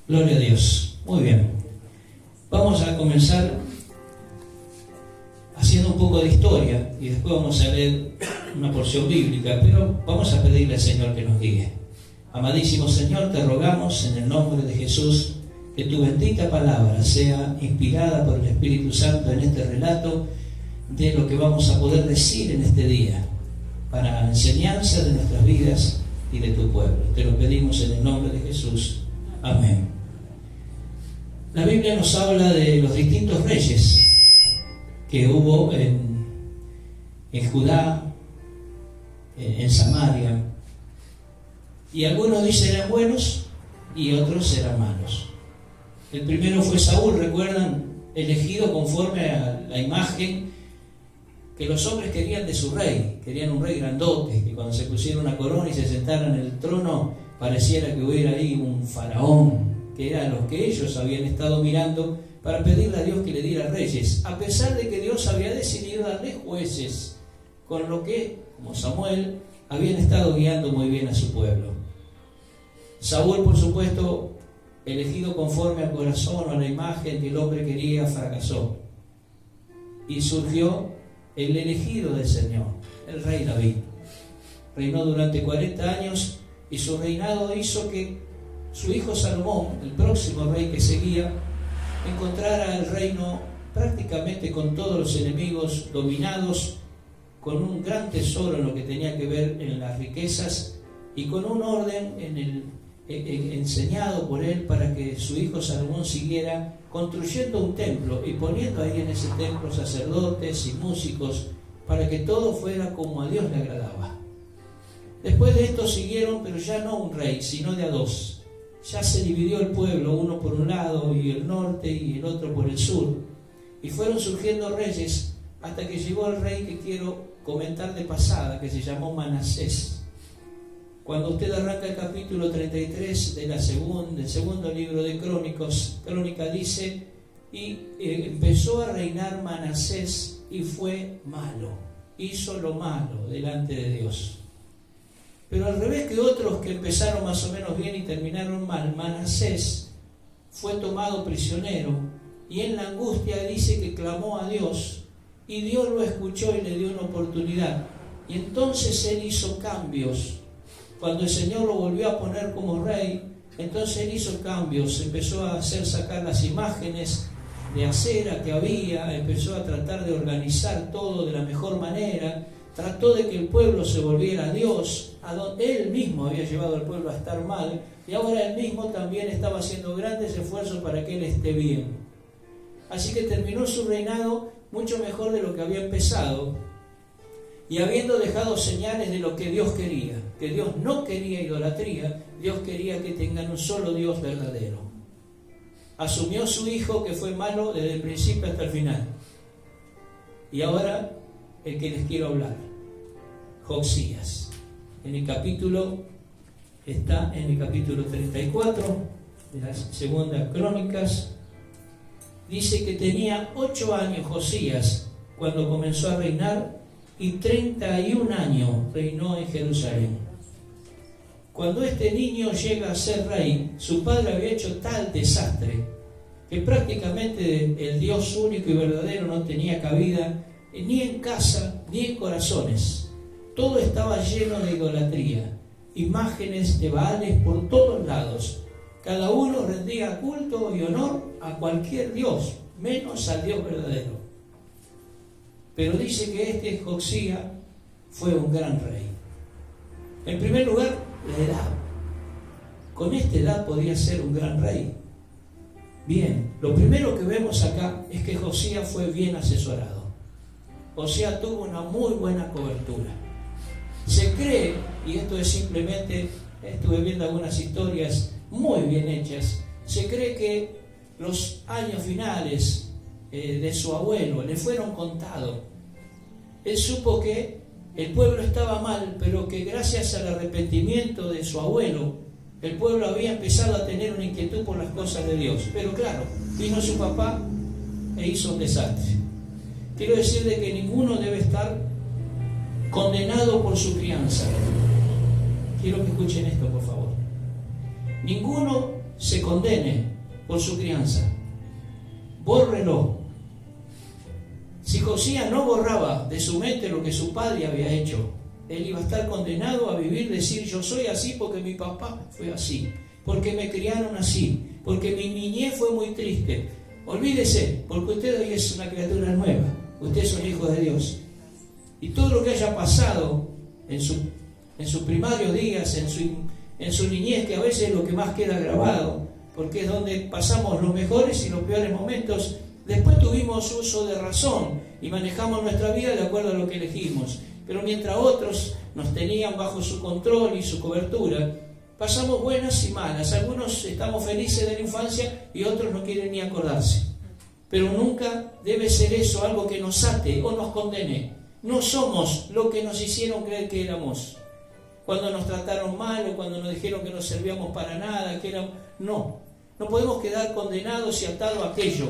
Gloria a Dios. Muy bien. Vamos a comenzar haciendo un poco de historia y después vamos a leer una porción bíblica, pero vamos a pedirle al Señor que nos guíe. Amadísimo Señor, te rogamos en el nombre de Jesús que tu bendita palabra sea inspirada por el Espíritu Santo en este relato de lo que vamos a poder decir en este día para enseñanza de nuestras vidas y de tu pueblo. Te lo pedimos en el nombre de Jesús. Amén. La Biblia nos habla de los distintos reyes que hubo en Judá, en Samaria, y algunos dicen eran buenos y otros eran malos. El primero fue Saúl, recuerdan, elegido conforme a la imagen que los hombres querían de su rey. Querían un rey grandote, que cuando se pusiera una corona y se sentara en el trono pareciera que hubiera ahí un faraón, que eran los que ellos habían estado mirando para pedirle a Dios que le diera reyes, a pesar de que Dios había decidido darle jueces, con lo que, como Samuel, habían estado guiando muy bien a su pueblo. Saúl, por supuesto, elegido conforme al corazón o a la imagen que el hombre quería, fracasó. Y surgió el elegido del Señor, el rey David. Reinó durante 40 años y su reinado hizo que su hijo Salomón, el próximo rey que seguía, encontrara el reino prácticamente con todos los enemigos dominados, con un gran tesoro en lo que tenía que ver en las riquezas y con un orden enseñado por él para que su hijo Salomón siguiera construyendo un templo y poniendo ahí en ese templo sacerdotes y músicos para que todo fuera como a Dios le agradaba. Después de esto siguieron, pero ya no un rey, sino de a dos. Ya se dividió el pueblo, uno por un lado y el norte y el otro por el sur, y fueron surgiendo reyes hasta que llegó el rey que quiero comentar de pasada, que se llamó Manasés. Cuando usted arranca el capítulo 33 del segundo libro de Crónica dice, y empezó a reinar Manasés y fue malo, hizo lo malo delante de Dios. Pero al revés que otros que empezaron más o menos bien y terminaron mal, Manasés fue tomado prisionero y en la angustia dice que clamó a Dios y Dios lo escuchó y le dio una oportunidad. Y entonces él hizo cambios. Cuando el Señor lo volvió a poner como rey, entonces él hizo cambios, empezó a hacer sacar las imágenes de acera que había, empezó a tratar de organizar todo de la mejor manera, trató de que el pueblo se volviera a Dios, a donde él mismo había llevado al pueblo a estar mal, y ahora él mismo también estaba haciendo grandes esfuerzos para que él esté bien. Así que terminó su reinado mucho mejor de lo que había empezado, y habiendo dejado señales de lo que Dios quería, que Dios no quería idolatría, Dios quería que tengan un solo Dios verdadero. Asumió su hijo que fue malo desde el principio hasta el final. Y ahora el que les quiero hablar, Josías. Está en el capítulo 34 de las segundas Crónicas. Dice que tenía 8 años Josías cuando comenzó a reinar y 31 años reinó en Jerusalén. Cuando este niño llega a ser rey, su padre había hecho tal desastre que prácticamente el Dios único y verdadero no tenía cabida ni en casa ni en corazones. Todo estaba lleno de idolatría, imágenes de Baales por todos lados. Cada uno rendía culto y honor a cualquier Dios, menos al Dios verdadero. Pero dice que este Josías fue un gran rey. En primer lugar, la edad. Con esta edad podía ser un gran rey. Bien, lo primero que vemos acá es que Josías fue bien asesorado. Josías tuvo una muy buena cobertura. Se cree, y esto es simplemente, estuve viendo algunas historias muy bien hechas, se cree que los años finales de su abuelo le fueron contados. Él supo que el pueblo estaba mal, pero que gracias al arrepentimiento de su abuelo, el pueblo había empezado a tener una inquietud por las cosas de Dios. Pero claro, vino su papá e hizo un desastre. Quiero decirle que ninguno debe estar condenado por su crianza. Quiero que escuchen esto, por favor. Ninguno se condene por su crianza. Bórrelo. Si Josías no borraba de su mente lo que su padre había hecho, él iba a estar condenado a vivir, decir: yo soy así porque mi papá fue así, porque me criaron así, porque mi niñez fue muy triste. Olvídese, porque usted hoy es una criatura nueva, usted es un hijo de Dios. Y todo lo que haya pasado en sus primarios días, en su niñez, que a veces es lo que más queda grabado, porque es donde pasamos los mejores y los peores momentos. Después tuvimos uso de razón y manejamos nuestra vida de acuerdo a lo que elegimos. Pero mientras otros nos tenían bajo su control y su cobertura, pasamos buenas y malas. Algunos estamos felices de la infancia y otros no quieren ni acordarse. Pero nunca debe ser eso algo que nos ate o nos condene. No somos lo que nos hicieron creer que éramos. Cuando nos trataron mal o cuando nos dijeron que no servíamos para nada, que éramos... No podemos quedar condenados y atados a aquello.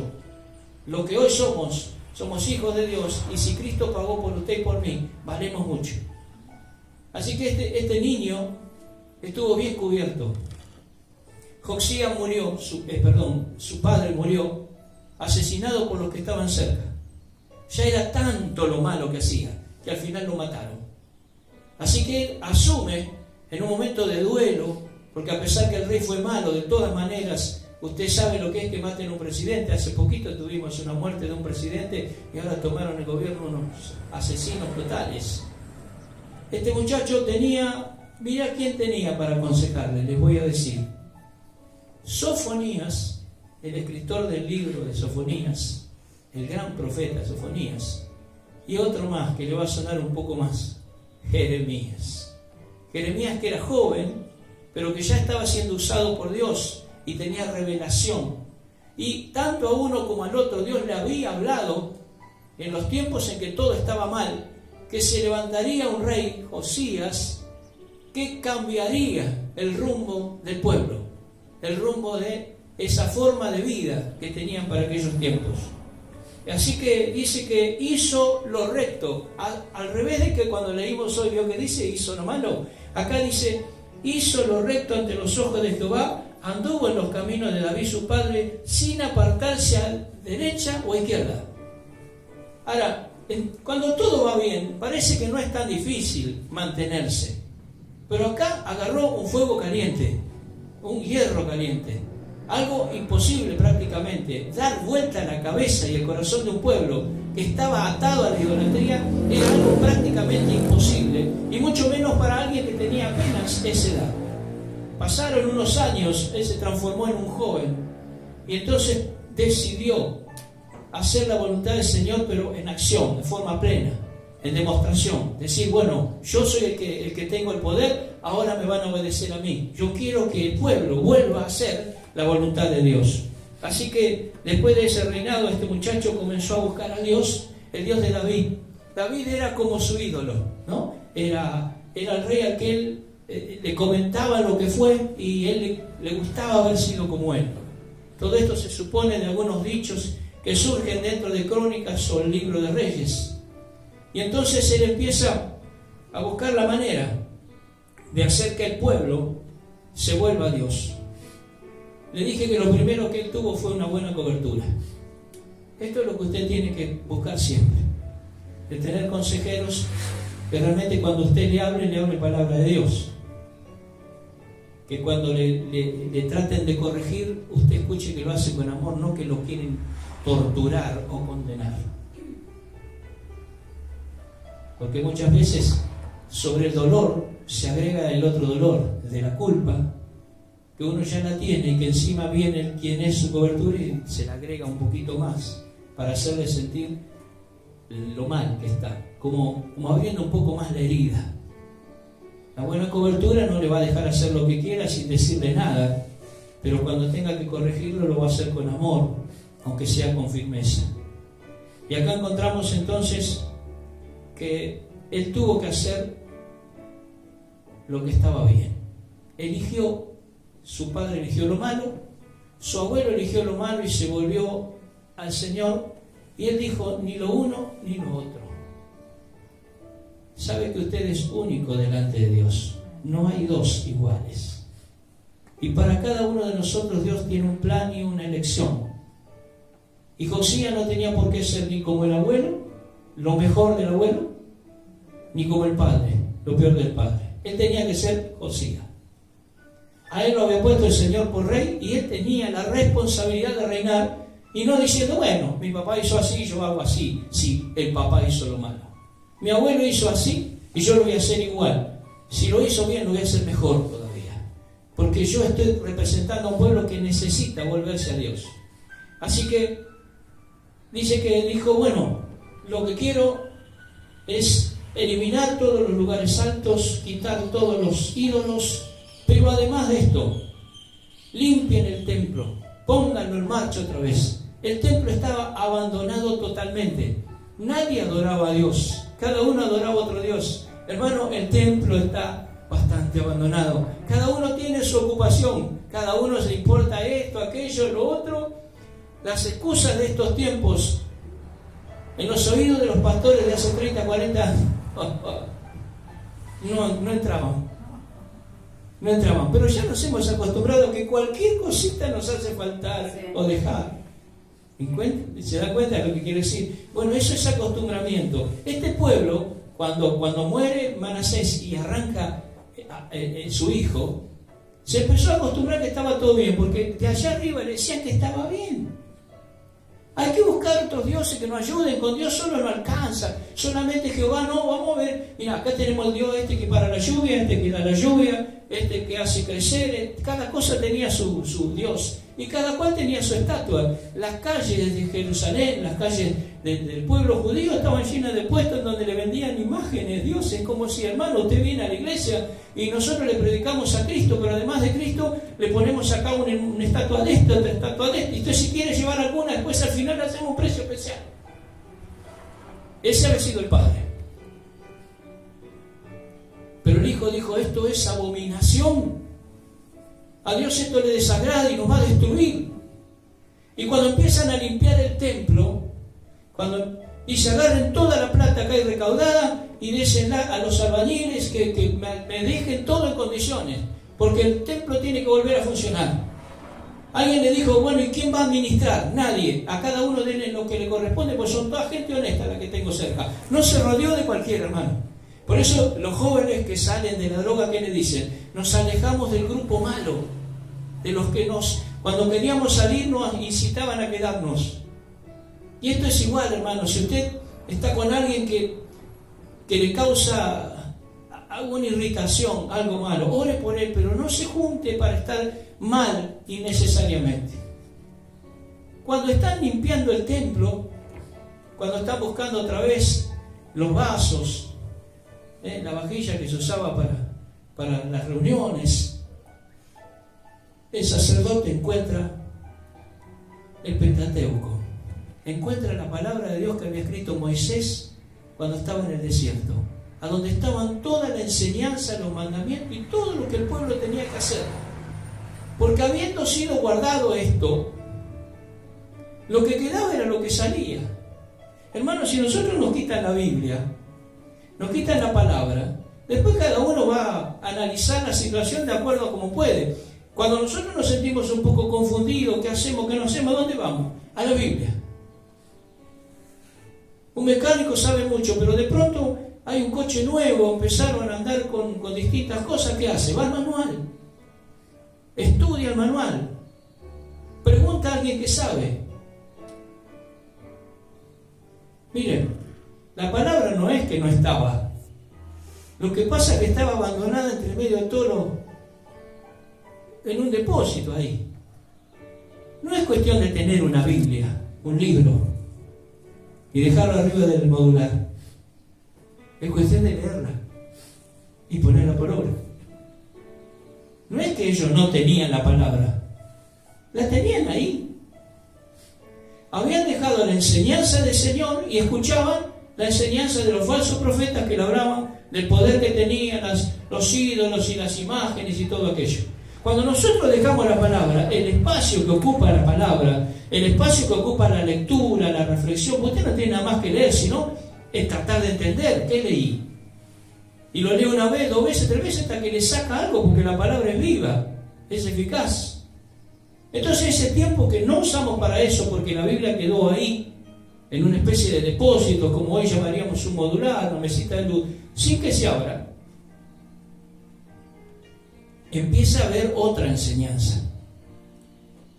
Lo que hoy somos hijos de Dios, y si Cristo pagó por usted y por mí, valemos mucho. Así que este niño estuvo bien cubierto. Josías murió, su padre murió, asesinado por los que estaban cerca. Ya era tanto lo malo que hacía, que al final lo mataron. Así que él asume en un momento de duelo, porque a pesar que el rey fue malo, de todas maneras, usted sabe lo que es que maten a un presidente. Hace poquito tuvimos una muerte de un presidente y ahora tomaron el gobierno unos asesinos totales. Este muchacho mira quién tenía para aconsejarle, les voy a decir. Sofonías, el escritor del libro de Sofonías, el gran profeta Sofonías, y otro más que le va a sonar un poco más, Jeremías. Jeremías, que era joven, pero que ya estaba siendo usado por Dios y tenía revelación. Y tanto a uno como al otro Dios le había hablado en los tiempos en que todo estaba mal, que se levantaría un rey, Josías, que cambiaría el rumbo del pueblo, el rumbo de esa forma de vida que tenían para aquellos tiempos. Así que dice que hizo lo recto, al revés de que cuando leímos hoy, vio que dice hizo lo malo. Acá dice: hizo lo recto ante los ojos de Jehová, anduvo en los caminos de David su padre, sin apartarse a derecha o a izquierda. Ahora, cuando todo va bien, parece que no es tan difícil mantenerse. Pero acá agarró un fuego caliente, un hierro caliente, algo imposible prácticamente. Dar vuelta a la cabeza y el corazón de un pueblo que estaba atado a la idolatría era algo prácticamente imposible, y mucho menos para alguien que tenía apenas esa edad. Pasaron unos años, él se transformó en un joven y entonces decidió hacer la voluntad del Señor, pero en acción, de forma plena, en demostración. Decir: bueno, yo soy el que tengo el poder, ahora me van a obedecer a mí. Yo quiero que el pueblo vuelva a hacer la voluntad de Dios. Así que después de ese reinado, este muchacho comenzó a buscar a Dios, el Dios de David. David era como su ídolo, ¿no? Era el rey al que él le comentaba lo que fue, y él le gustaba haber sido como él. Todo esto se supone de algunos dichos que surgen dentro de Crónicas o el libro de Reyes. Y entonces él empieza a buscar la manera de hacer que el pueblo se vuelva a Dios. Le dije que lo primero que él tuvo fue una buena cobertura. Esto es lo que usted tiene que buscar siempre, de tener consejeros que realmente cuando usted le hable palabra de Dios. Que cuando le traten de corregir, usted escuche que lo hace con amor, no que lo quieren torturar o condenar. Porque muchas veces sobre el dolor se agrega el otro dolor, de la culpa, que uno ya la tiene, y que encima viene quien es su cobertura y se le agrega un poquito más para hacerle sentir lo mal que está, como abriendo un poco más la herida. La buena cobertura no le va a dejar hacer lo que quiera sin decirle nada, pero cuando tenga que corregirlo lo va a hacer con amor, aunque sea con firmeza. Y acá encontramos entonces que él tuvo que hacer lo que estaba bien. Su padre eligió lo malo, su abuelo eligió lo malo y se volvió al Señor, y él dijo: ni lo uno ni lo otro. Sabe que usted es único delante de Dios, no hay dos iguales. Y para cada uno de nosotros Dios tiene un plan y una elección. Y Josías no tenía por qué ser ni como el abuelo, lo mejor del abuelo, ni como el padre, lo peor del padre. Él tenía que ser Josías. A él lo había puesto el Señor por rey y él tenía la responsabilidad de reinar, y no diciendo, bueno, mi papá hizo así, yo hago así. Sí, el papá hizo lo malo. Mi abuelo hizo así y yo lo voy a hacer igual. Si lo hizo bien, lo voy a hacer mejor todavía. Porque yo estoy representando a un pueblo que necesita volverse a Dios. Así que dice que dijo, bueno, lo que quiero es eliminar todos los lugares altos, quitar todos los ídolos, pero además de esto, limpien el templo, pónganlo en marcha otra vez. El templo estaba abandonado totalmente. Nadie adoraba a Dios. Cada uno adoraba a otro Dios. Hermano, el templo está bastante abandonado. Cada uno tiene su ocupación. Cada uno se importa esto, aquello, lo otro. Las excusas de estos tiempos en los oídos de los pastores de hace 30, 40 años no entraban. No entraban. Pero ya nos hemos acostumbrado a que cualquier cosita nos hace faltar o dejar. ¿Se da cuenta de lo que quiere decir? Bueno, eso es acostumbramiento. Este pueblo, cuando muere Manasés y arranca su hijo, se empezó a acostumbrar que estaba todo bien, porque de allá arriba le decían que estaba bien. Hay que buscar otros dioses que nos ayuden. Con Dios solo no alcanza. Solamente Jehová no. Vamos a ver. Mira, acá tenemos el Dios este que para la lluvia, este que da la lluvia, este que hace crecer. Cada cosa tenía su Dios. Y cada cual tenía su estatua. Las calles de Jerusalén, las calles del pueblo judío estaban llenas de puestos donde le vendían imágenes, dioses. Como si, hermano, usted viene a la iglesia y nosotros le predicamos a Cristo, pero además de Cristo le ponemos acá una estatua de esta, otra estatua de esta. Y usted, si quiere llevar alguna, después al final le hacemos un precio especial. Ese había sido el padre. Pero el hijo dijo, esto es abominación. A Dios esto le desagrada y nos va a destruir. Y cuando empiezan a limpiar el templo, y se agarren toda la plata que hay recaudada y désenla a los albañiles que me dejen todo en condiciones, porque el templo tiene que volver a funcionar. Alguien le dijo, bueno, ¿y quién va a administrar? Nadie. A cada uno denle lo que le corresponde, pues son toda gente honesta la que tengo cerca. No se rodeó de cualquier hermano. Por eso los jóvenes que salen de la droga, ¿qué le dicen? Nos alejamos del grupo malo, de los que cuando queríamos salir nos incitaban a quedarnos. Y esto es igual, hermano. Si usted está con alguien que le causa alguna irritación, algo malo, ore por él, pero no se junte para estar mal innecesariamente. Cuando están limpiando el templo, cuando están buscando otra vez los vasos, la vajilla que se usaba para las reuniones, el sacerdote encuentra el Pentateuco, encuentra la palabra de Dios que había escrito Moisés cuando estaba en el desierto, a donde estaban toda la enseñanza, los mandamientos y todo lo que el pueblo tenía que hacer. Porque habiendo sido guardado esto, lo que quedaba era lo que salía. Hermanos, si nosotros nos quitan la Biblia, nos quitan la palabra, después cada uno va a analizar la situación de acuerdo a como puede. Cuando nosotros nos sentimos un poco confundidos, ¿qué hacemos? ¿Qué no hacemos? ¿A dónde vamos? A la Biblia. Un mecánico sabe mucho, pero de pronto hay un coche nuevo, empezaron a andar con distintas cosas. ¿Qué hace? Va al manual. Estudia el manual. Pregunta a alguien que sabe. Miren, la palabra no es que no estaba. Lo que pasa es que estaba abandonada entre medio de todo en un depósito ahí. No es cuestión de tener una Biblia, un libro, y dejarlo arriba del modular. Es cuestión de leerla y ponerla por obra. No es que ellos no tenían la palabra, la tenían ahí. Habían dejado la enseñanza del Señor y escuchaban la enseñanza de los falsos profetas que le hablaban del poder que tenían los ídolos y las imágenes y todo aquello. Cuando nosotros dejamos la palabra, el espacio que ocupa la palabra, el espacio que ocupa la lectura, la reflexión, usted no tiene nada más que leer, sino es tratar de entender qué leí. Y lo lee una vez, 2 veces, 3 veces hasta que le saca algo, porque la palabra es viva. es eficaz. Entonces ese tiempo que no usamos para eso, porque la Biblia quedó ahí, en una especie de depósito, como hoy llamaríamos un modular, una mesita de luz, sin que se abra, empieza a haber otra enseñanza.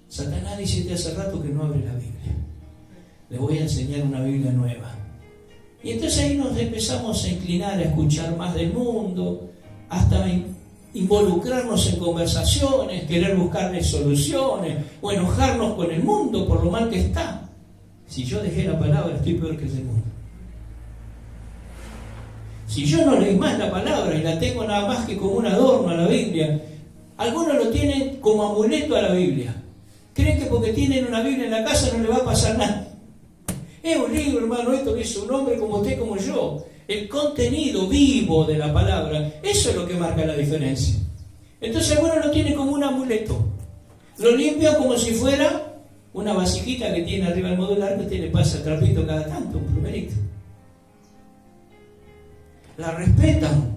Satanás dice hace rato que no abre la Biblia. Le voy a enseñar una Biblia nueva. Y entonces ahí nos empezamos a inclinar a escuchar más del mundo, hasta involucrarnos en conversaciones, querer buscarle soluciones, o enojarnos con el mundo por lo mal que está. Si yo dejé la palabra, estoy peor que ese mundo. Si yo no leí más la palabra y la tengo nada más que como un adorno a la Biblia, algunos lo tienen como amuleto a la Biblia. Creen que porque tienen una Biblia en la casa no le va a pasar nada. Es un libro, hermano, esto que es un hombre como usted, como yo. El contenido vivo de la palabra, eso es lo que marca la diferencia. Entonces algunos lo tienen como un amuleto. Lo limpian como si fuera una vasijita que tiene arriba el modular, que usted le pasa trapito cada tanto, un plumerito. La respetan,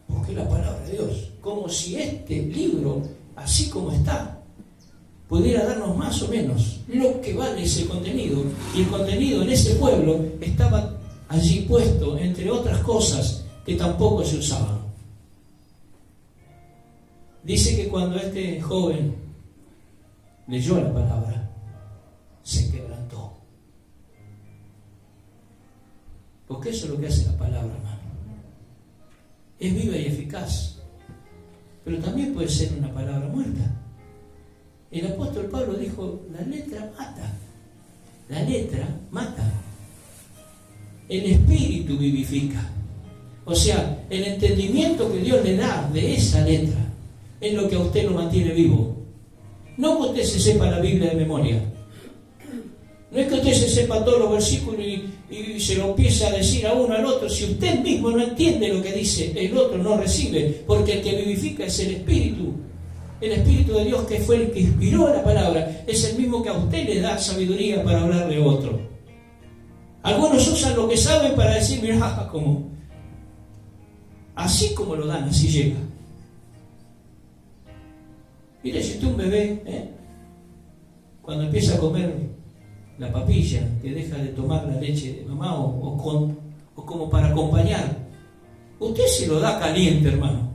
porque es la palabra de Dios. Como si este libro, así como está, pudiera darnos más o menos lo que vale ese contenido. Y el contenido en ese pueblo estaba allí puesto, entre otras cosas que tampoco se usaban. Dice que cuando este joven leyó la palabra, se quebrantó. Porque eso es lo que hace la palabra, hermano. Es viva y eficaz, pero también puede ser una palabra muerta. El apóstol Pablo dijo, la letra mata. La letra mata. El espíritu vivifica. O sea, el entendimiento que Dios le da de esa letra es lo que a usted lo mantiene vivo. No que usted se sepa la Biblia de memoria. No es que usted se sepa todos los versículos y se lo empiece a decir a uno al otro. Si usted mismo no entiende lo que dice, el otro no recibe, porque el que vivifica es el Espíritu. El Espíritu de Dios, que fue el que inspiró la palabra, es el mismo que a usted le da sabiduría para hablarle a otro. Algunos usan lo que saben para decir, mira, como así como lo dan, así llega. Mire, si usted un bebé, cuando empieza a comer la papilla, que deja de tomar la leche de mamá o como para acompañar, usted se lo da caliente, hermano.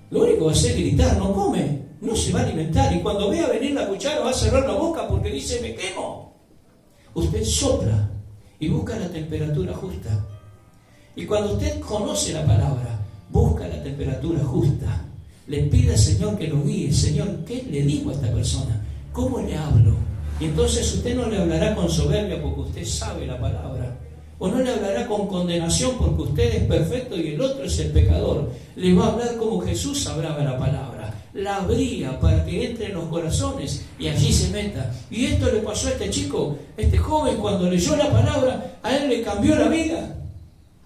Lo único que va a hacer es gritar, no come, no se va a alimentar. Y cuando vea venir la cuchara va a cerrar la boca porque dice, me quemo. Usted sopla y busca la temperatura justa. Y cuando usted conoce la palabra, busca la temperatura justa. Le pide al Señor que lo guíe. Señor, ¿qué le digo a esta persona? ¿Cómo le hablo? Y entonces usted no le hablará con soberbia porque usted sabe la palabra. O no le hablará con condenación porque usted es perfecto y el otro es el pecador. Le va a hablar como Jesús hablaba la palabra. La abría para que entre en los corazones y allí se meta. Y esto le pasó a este chico, este joven, cuando leyó la palabra, a él le cambió la vida.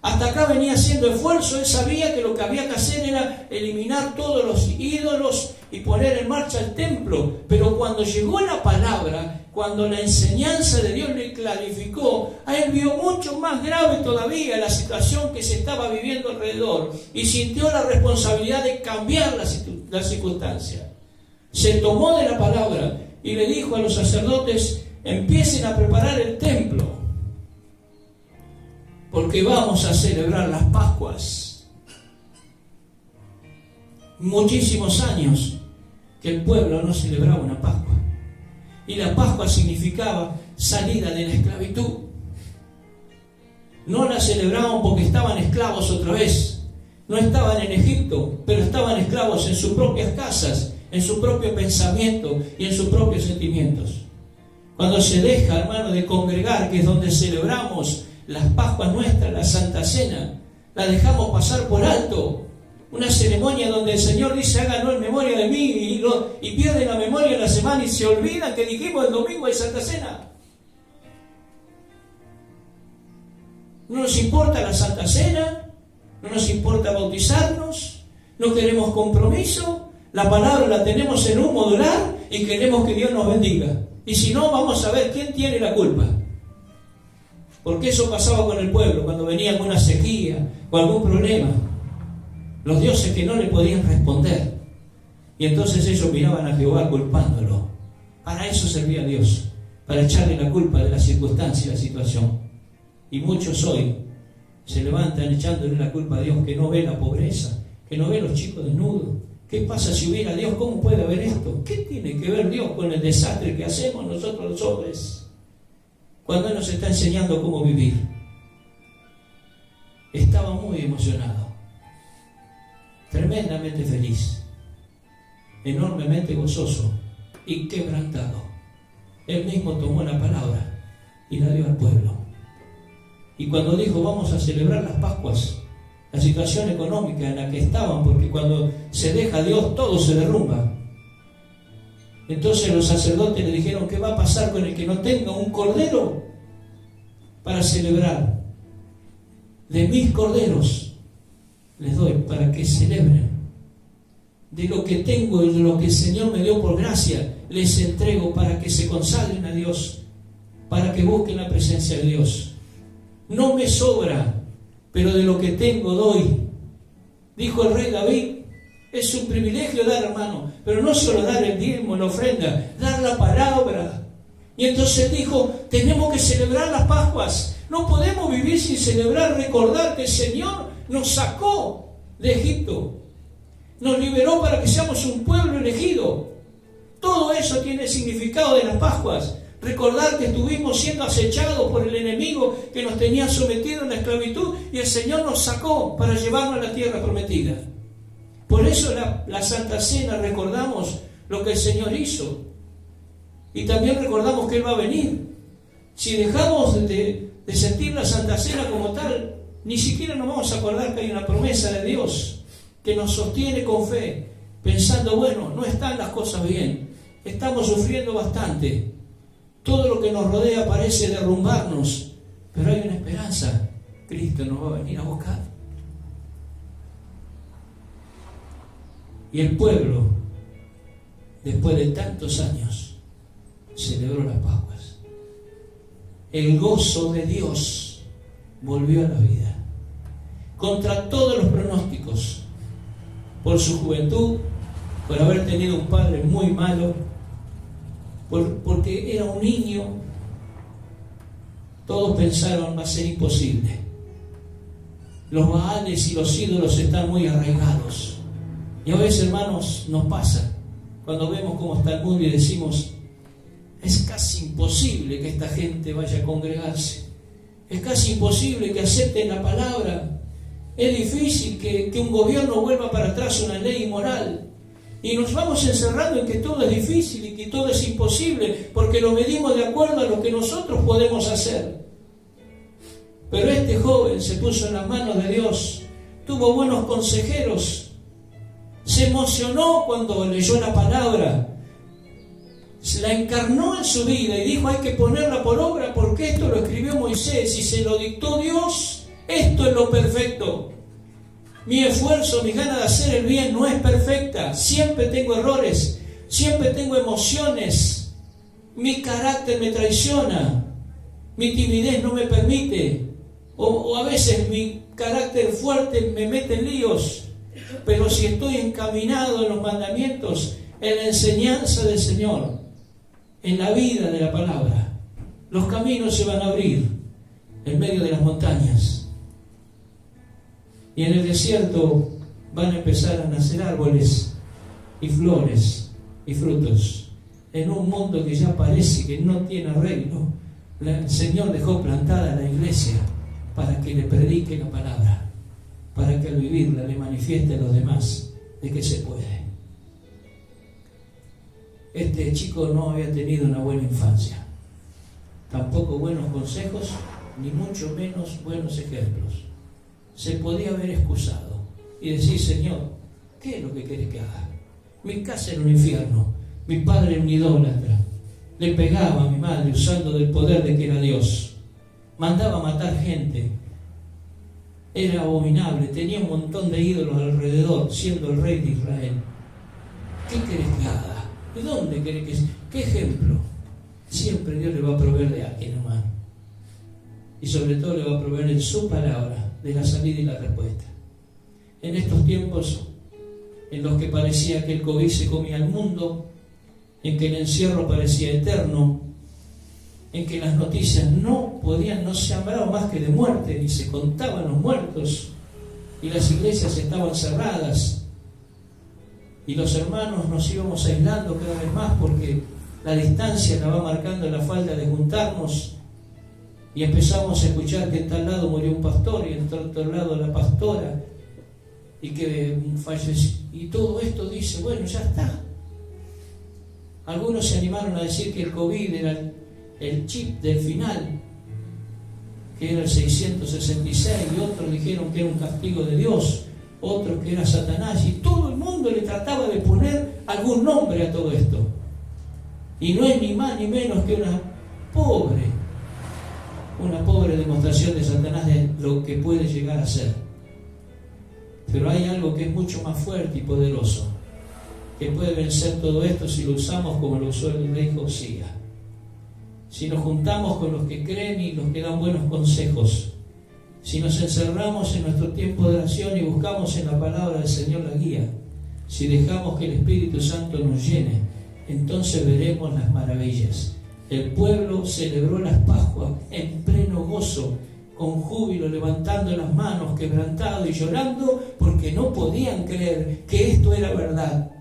Hasta acá venía haciendo esfuerzo, él sabía que lo que había que hacer era eliminar todos los ídolos y poner en marcha el templo. Pero cuando llegó la palabra, cuando la enseñanza de Dios le clarificó, a él vio mucho más grave todavía la situación que se estaba viviendo alrededor y sintió la responsabilidad de cambiar la circunstancia. Se tomó de la palabra y le dijo a los sacerdotes, empiecen a preparar el templo, porque vamos a celebrar las Pascuas. Muchísimos años que el pueblo no celebraba una Pascua. Y la Pascua significaba salida de la esclavitud. No la celebraban porque estaban esclavos otra vez. No estaban en Egipto, pero estaban esclavos en sus propias casas, en su propio pensamiento y en sus propios sentimientos. Cuando se deja, hermano, de congregar, que es donde celebramos las Pascuas nuestras, la Santa Cena, la dejamos pasar por alto. Una ceremonia donde el Señor dice, háganlo en memoria de mí, y pierden la memoria en la semana y se olvidan que dijimos el domingo hay Santa Cena. No nos importa la Santa Cena, no nos importa bautizarnos, no queremos compromiso, la palabra la tenemos en un modular y queremos que Dios nos bendiga. Y si no, vamos a ver quién tiene la culpa. Porque eso pasaba con el pueblo, cuando venía alguna sequía o algún problema. Los dioses que no le podían responder. Y entonces ellos miraban a Jehová culpándolo. Para eso servía a Dios, para echarle la culpa de la circunstancia y la situación. Y muchos hoy se levantan echándole la culpa a Dios, que no ve la pobreza, que no ve los chicos desnudos. ¿Qué pasa si hubiera Dios? ¿Cómo puede haber esto? ¿Qué tiene que ver Dios con el desastre que hacemos nosotros los hombres? Cuando Él nos está enseñando cómo vivir. Estaba muy emocionado, tremendamente feliz, enormemente gozoso y quebrantado. Él mismo tomó la palabra y la dio al pueblo. Y cuando dijo, vamos a celebrar las Pascuas, la situación económica en la que estaban, porque cuando se deja a Dios todo se derrumba. Entonces los sacerdotes le dijeron, ¿qué va a pasar con el que no tenga un cordero para celebrar? De mis corderos les doy para que celebren. De lo que tengo y de lo que el Señor me dio por gracia, les entrego para que se consagren a Dios, para que busquen la presencia de Dios. No me sobra, pero de lo que tengo doy. Dijo el rey David, es un privilegio dar, hermano, pero no solo dar el diezmo, la ofrenda, dar la palabra. Y entonces dijo, tenemos que celebrar las Pascuas. No podemos vivir sin celebrar, recordar que el Señor nos sacó de Egipto. Nos liberó para que seamos un pueblo elegido. Todo eso tiene el significado de las Pascuas. Recordar que estuvimos siendo acechados por el enemigo que nos tenía sometidos en la esclavitud y el Señor nos sacó para llevarnos a la tierra prometida. Por eso la Santa Cena recordamos lo que el Señor hizo. Y también recordamos que Él va a venir. Si dejamos de sentir la Santa Cena como tal, ni siquiera nos vamos a acordar que hay una promesa de Dios que nos sostiene con fe, pensando, bueno, no están las cosas bien, estamos sufriendo bastante, todo lo que nos rodea parece derrumbarnos, pero hay una esperanza, Cristo nos va a venir a buscar. Y el pueblo, después de tantos años, celebró las Pascuas. El gozo de Dios volvió a la vida, contra todos los pronósticos, por su juventud, por haber tenido un padre muy malo, porque era un niño. Todos pensaron, va a ser imposible. Los baales y los ídolos están muy arraigados. Y a veces, hermanos, nos pasa, cuando vemos cómo está el mundo y decimos, es casi imposible que esta gente vaya a congregarse. Es casi imposible que acepten la palabra. Es difícil que un gobierno vuelva para atrás una ley inmoral. Y nos vamos encerrando en que todo es difícil y que todo es imposible, porque lo medimos de acuerdo a lo que nosotros podemos hacer. Pero este joven se puso en las manos de Dios, tuvo buenos consejeros, se emocionó cuando leyó la palabra, se la encarnó en su vida y dijo, hay que ponerla por obra porque esto lo escribió Moisés y se lo dictó Dios. Esto es lo perfecto. Mi esfuerzo, mi gana de hacer el bien no es perfecta. Siempre tengo errores, siempre tengo emociones. Mi carácter me traiciona, mi timidez no me permite, o a veces mi carácter fuerte me mete en líos. Pero si estoy encaminado en los mandamientos, en la enseñanza del Señor, en la vida de la palabra, los caminos se van a abrir en medio de las montañas. Y en el desierto van a empezar a nacer árboles y flores y frutos. En un mundo que ya parece que no tiene arreglo, el Señor dejó plantada la iglesia para que le predique la palabra, para que al vivirla le manifieste a los demás de que se puede. Este chico no había tenido una buena infancia, tampoco buenos consejos, ni mucho menos buenos ejemplos. Se podía haber excusado y decir, Señor, ¿qué es lo que querés que haga? Mi casa era un infierno, mi padre era un idólatra, le pegaba a mi madre usando del poder de que era Dios, mandaba a matar gente, era abominable, tenía un montón de ídolos alrededor, siendo el rey de Israel. ¿Qué querés que haga? ¿De dónde querés que sea? ¿Qué ejemplo? Siempre Dios le va a proveer de alguien, hermano. Y sobre todo le va a proveer en su palabra de la salida y la respuesta. En estos tiempos en los que parecía que el COVID se comía el mundo, en que el encierro parecía eterno, en que las noticias no se hablaban más que de muerte, ni se contaban los muertos, y las iglesias estaban cerradas, y los hermanos nos íbamos aislando cada vez más porque la distancia la va marcando la falta de juntarnos, y empezamos a escuchar que en tal lado murió un pastor y en otro lado la pastora, y que falleció, y todo esto dice, bueno, ya está. Algunos se animaron a decir que el COVID era el chip del final, que era el 666, y otros dijeron que era un castigo de Dios, otros que era Satanás, y todo el mundo le trataba de poner algún nombre a todo esto. Y no es ni más ni menos que una pobre demostración de Satanás de lo que puede llegar a ser. Pero hay algo que es mucho más fuerte y poderoso, que puede vencer todo esto si lo usamos como lo usó el rey Josías. Si nos juntamos con los que creen y los que dan buenos consejos, si nos encerramos en nuestro tiempo de oración y buscamos en la palabra del Señor la guía, si dejamos que el Espíritu Santo nos llene, entonces veremos las maravillas. El pueblo celebró las Pascuas en pleno gozo, con júbilo, levantando las manos, quebrantado y llorando, porque no podían creer que esto era verdad.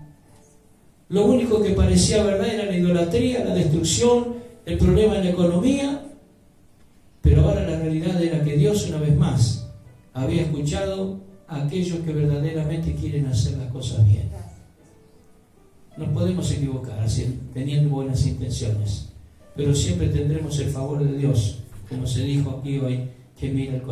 Lo único que parecía verdad era la idolatría, la destrucción, el problema en la economía, pero ahora la realidad era que Dios, una vez más, había escuchado a aquellos que verdaderamente quieren hacer las cosas bien. Nos podemos equivocar así, teniendo buenas intenciones, pero siempre tendremos el favor de Dios, como se dijo aquí hoy, que mira el corazón.